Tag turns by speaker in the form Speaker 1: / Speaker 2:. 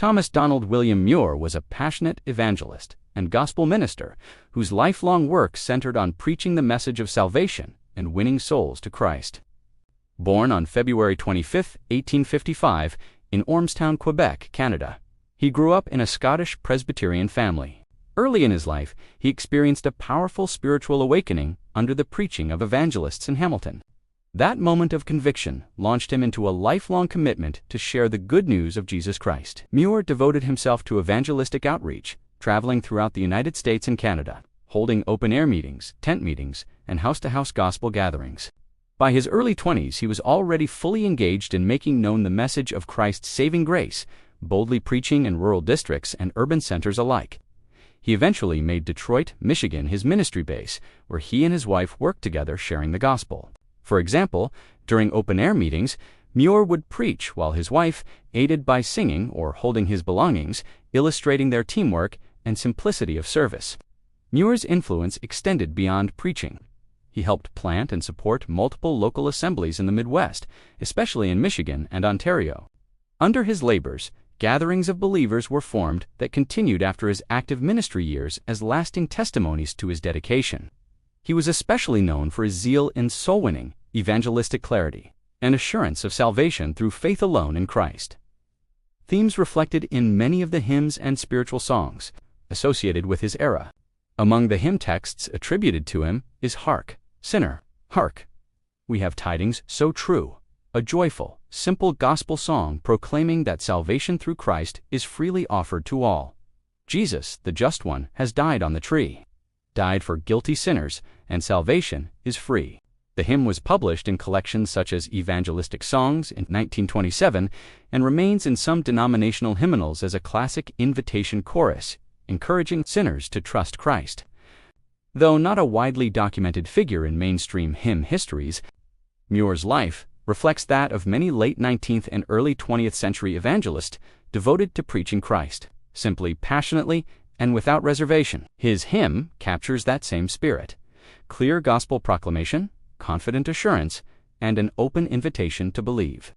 Speaker 1: Donald William Muir was a passionate evangelist and gospel minister whose lifelong work centered on preaching the message of salvation and winning souls to Christ. Born on February 25, 1855, in Ormstown, Quebec, Canada, he grew up in a Scottish Presbyterian family. Early in his life, he experienced a powerful spiritual awakening under the preaching of evangelists in Hamilton. That moment of conviction launched him into a lifelong commitment to share the good news of Jesus Christ. Muir devoted himself to evangelistic outreach, traveling throughout the United States and Canada, holding open-air meetings, tent meetings, and house-to-house gospel gatherings. By his early 20s, he was already fully engaged in making known the message of Christ's saving grace, boldly preaching in rural districts and urban centers alike. He eventually made Detroit, Michigan his ministry base, where he and his wife worked together sharing the gospel. For example, during open-air meetings, Muir would preach while his wife, aided by singing or holding his belongings, illustrating their teamwork and simplicity of service. Muir's influence extended beyond preaching. He helped plant and support multiple local assemblies in the Midwest, especially in Michigan and Ontario. Under his labors, gatherings of believers were formed that continued after his active ministry years as lasting testimonies to his dedication. He was especially known for his zeal in soul-winning, evangelistic clarity, and assurance of salvation through faith alone in Christ. Themes reflected in many of the hymns and spiritual songs associated with his era. Among the hymn texts attributed to him is Hark, Sinner, Hark. We have tidings so true, a joyful, simple gospel song proclaiming that salvation through Christ is freely offered to all. Jesus, the Just One, has died on the tree, died for guilty sinners, and salvation is free. The hymn was published in collections such as Evangelistic Songs in 1927 and remains in some denominational hymnals as a classic invitation chorus, encouraging sinners to trust Christ. Though not a widely documented figure in mainstream hymn histories, Muir's life reflects that of many late 19th and early 20th century evangelists devoted to preaching Christ, simply, passionately, and without reservation. His hymn captures that same spirit: clear gospel proclamation, confident assurance, and an open invitation to believe.